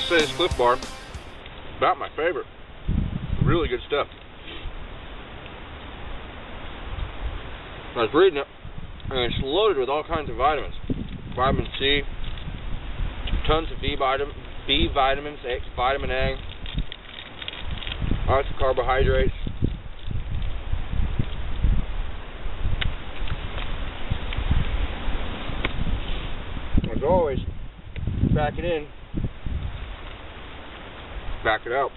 say this Cliff Bar, about my favorite. Really good stuff. I was reading it, and it's loaded with all kinds of vitamins. Vitamin C, tons of B vitamins, vitamin A, lots of carbohydrates. As always, back it in, back it out.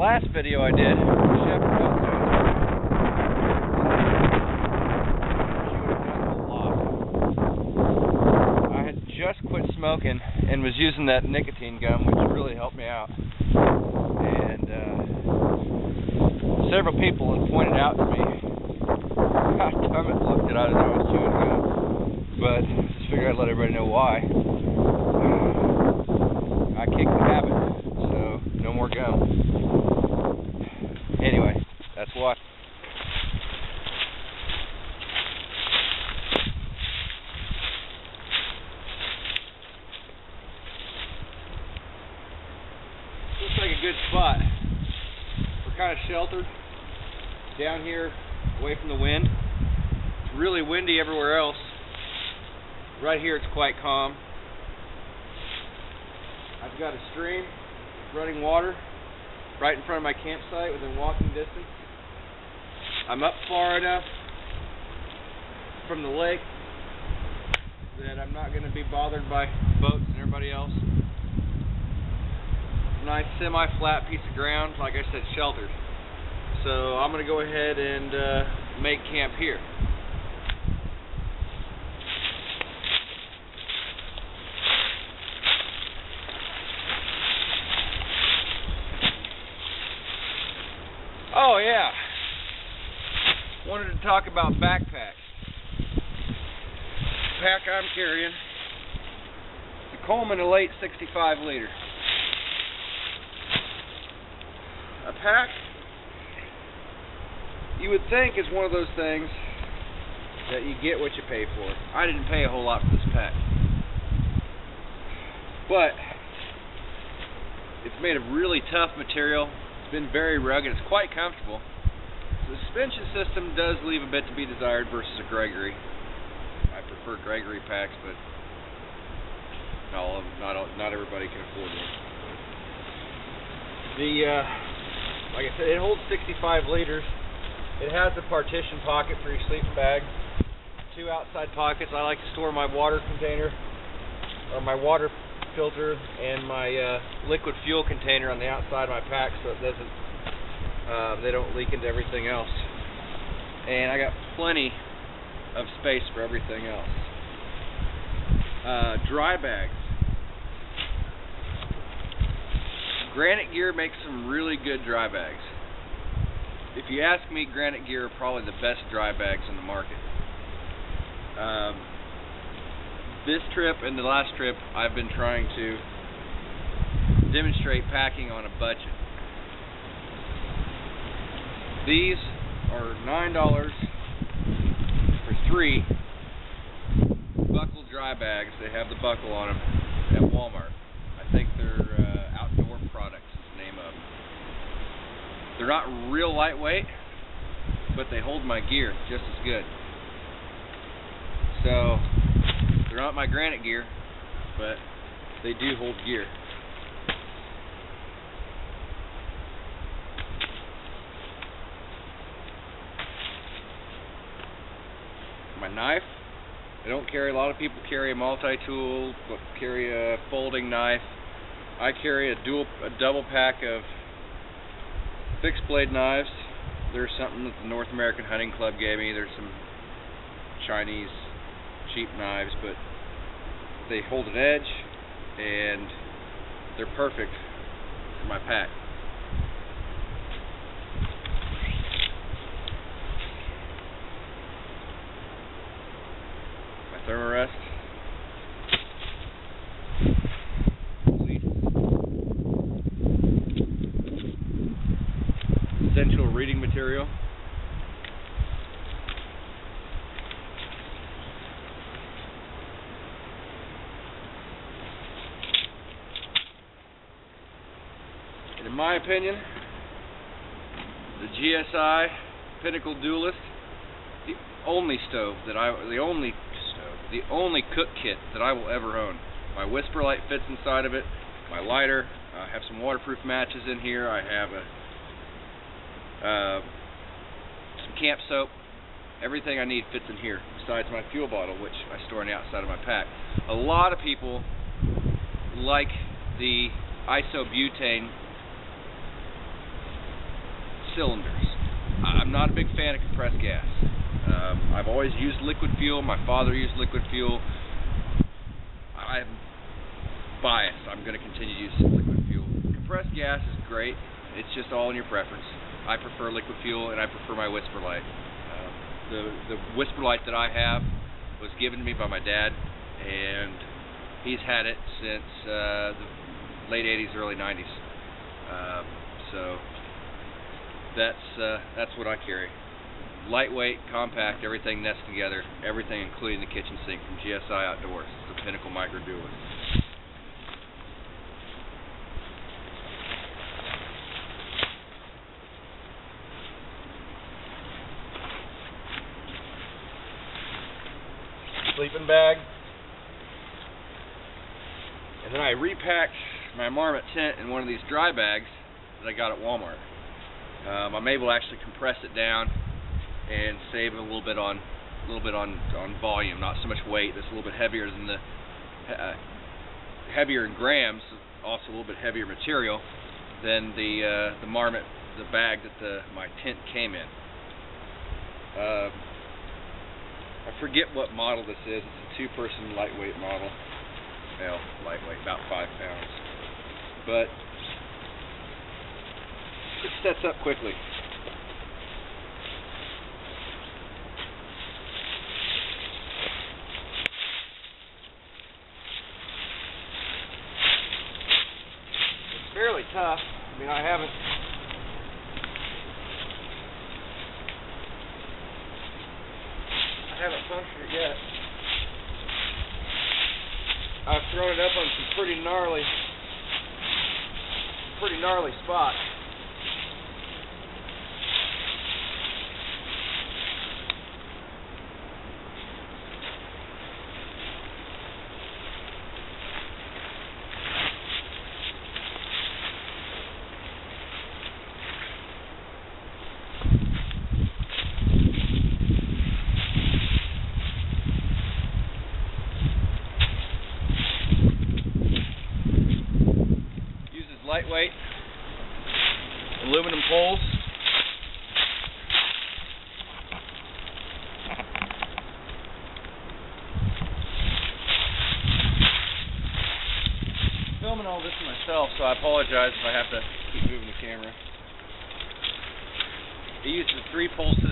Last video I did, I had just quit smoking and was using that nicotine gum, which really helped me out. And several people have pointed out to me how dumb it looked that I didn't know I was chewing gum, but I just figured I'd let everybody know why. I kicked the habit, so no more gum. Anyway, that's why. Looks like a good spot. We're kind of sheltered down here, away from the wind. It's really windy everywhere else. Right here it's quite calm. I've got a stream, running water, right in front of my campsite within walking distance. I'm up far enough from the lake that I'm not going to be bothered by boats and everybody else. Nice semi-flat piece of ground, like I said, sheltered. So I'm going to go ahead and make camp here. Oh yeah, wanted to talk about backpacks. The pack I'm carrying, the Coleman Elite 65 liter. A pack, you would think, is one of those things that you get what you pay for. I didn't pay a whole lot for this pack, but it's made of really tough material. Been very rugged. It's quite comfortable. The suspension system does leave a bit to be desired versus a Gregory. I prefer Gregory packs, but not everybody can afford them. Like I said, it holds 65 liters. It has a partition pocket for your sleeping bag. 2 outside pockets. I like to store my water container or my water filter and my liquid fuel container on the outside of my pack, so it doesn't they don't leak into everything else. And I got plenty of space for everything else. Dry bags. Granite Gear makes some really good dry bags. If you ask me, Granite Gear are probably the best dry bags in the market. This trip and the last trip, I've been trying to demonstrate packing on a budget. These are $9 for 3 buckle dry bags. They have the buckle on them at Walmart. I think they're Outdoor Products is the name of them. They're not real lightweight, but they hold my gear just as good. So they're not my Granite Gear, but they do hold gear. My knife, I don't carry, a lot of people carry a multi-tool, but carry a folding knife. I carry a double pack of fixed blade knives. There's something that the North American Hunting Club gave me. There's some Chinese cheap knives, but they hold an edge and they're perfect for my pack. essential reading material. And in my opinion, the GSI Pinnacle Duelist, the only cook kit that I will ever own. My whisper light fits inside of it, my lighter, I have some waterproof matches in here, I have some camp soap, everything I need fits in here, besides my fuel bottle, which I store on the outside of my pack. A lot of people like the isobutane cylinders. I'm not a big fan of compressed gas. I've always used liquid fuel. My father used liquid fuel. I'm biased. I'm going to continue to use liquid fuel. Compressed gas is great. It's just all in your preference. I prefer liquid fuel, and I prefer my whisper light. The whisper light that I have was given to me by my dad, and he's had it since the late 80s, early 90s. So that's what I carry. Lightweight, compact, everything nests together, everything including the kitchen sink from GSI Outdoors, the Pinnacle Micro Duelist. Sleeping bag. And then I repacked my marmot tent in one of these dry bags that I got at Walmart. I'm able to actually compress it down and save a little bit on volume, not so much weight. It's a little bit heavier than the heavier in grams, also a little bit heavier material than the marmot, the bag that my tent came in. I forget what model this is. It's a two-person lightweight model. Well, lightweight, about 5 pounds. But it sets up quickly. It's fairly tough. I mean, I haven't punctured it yet. I've thrown it up on some pretty gnarly spots. Lightweight aluminum poles. I'm filming all this myself, so I apologize if I have to keep moving the camera. It uses a 3-pole system.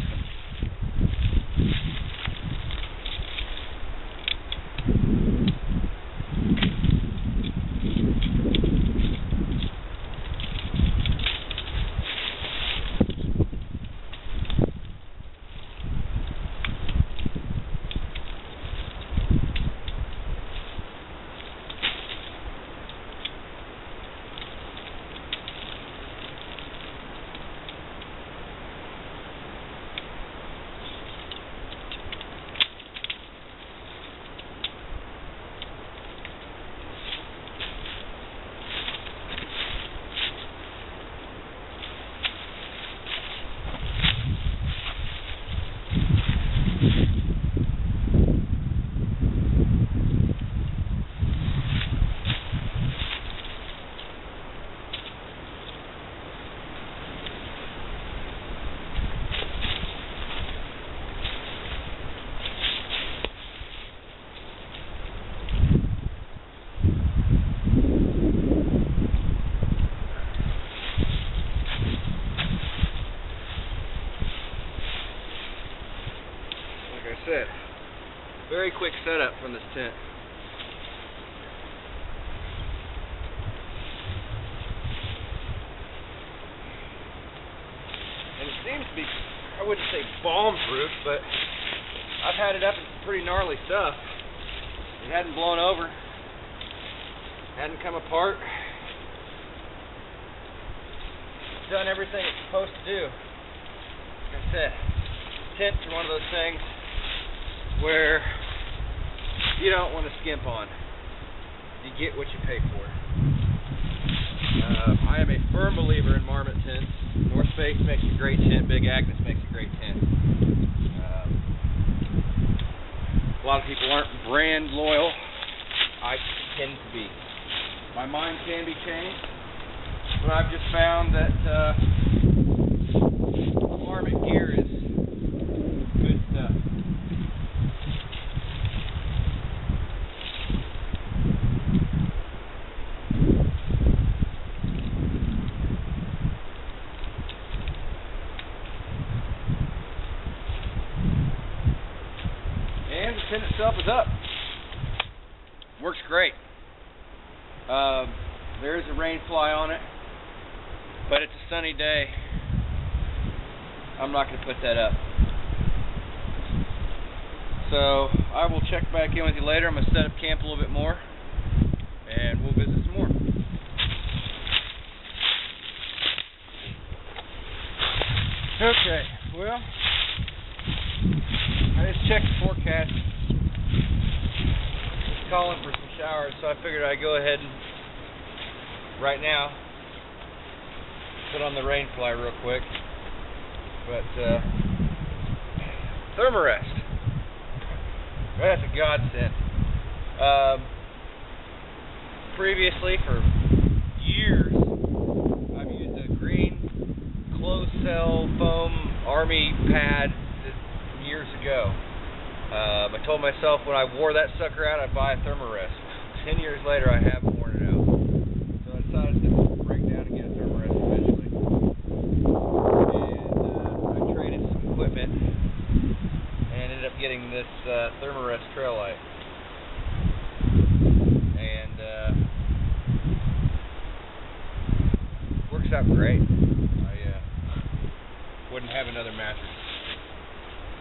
Very quick setup from this tent. I wouldn't say bomb-proof, but I've had it up in some pretty gnarly stuff. It hadn't blown over, hadn't come apart. It's done everything it's supposed to do. Like I said, tents are one of those things where you don't want to skimp on. You get what you pay for. I am a firm believer in marmot tents. More space makes a great tent. Big Agnes makes a great tent. A lot of people aren't brand loyal. I tend to be. My mind can be changed, but I've just found that marmot gear is good stuff. And the tent itself is up. Works great. There is a rain fly on it, but it's a sunny day. I'm not going to put that up. So I will check back in with you later. I'm going to set up camp a little bit more, and we'll visit some more. Okay, well, I just checked the forecast. It's calling for some showers, so I figured I'd go ahead and right now put on the rain fly real quick. But thermarest, that's a godsend. Previously, for years, I've used a green closed cell foam army pad years ago. I told myself when I wore that sucker out, I'd buy a thermarest. 10 years later, I haven't worn it out. So I decided to break down and get a thermarest eventually. And I traded some equipment and ended up getting this thermarest trail light. And works out great. I wouldn't have another mattress.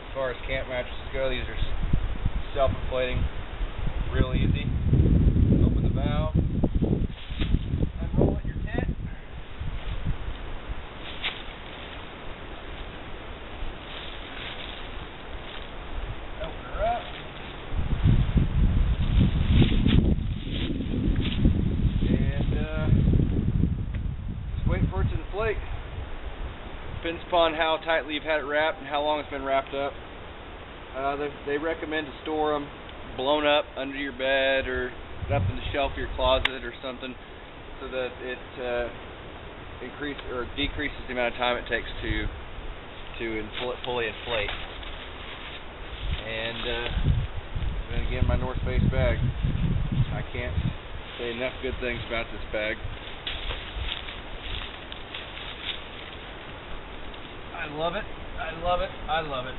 As far as camp mattresses go, these are self-inflating, real easy. Open the valve, unroll it in your tent. Open her up. And just wait for it to inflate. Depends upon how tightly you've had it wrapped and how long it's been wrapped up. They recommend to store them blown up under your bed or up in the shelf of your closet or something, so that it decreases the amount of time it takes to fully inflate. And then again, my North Face bag. I can't say enough good things about this bag. I love it. I love it. I love it.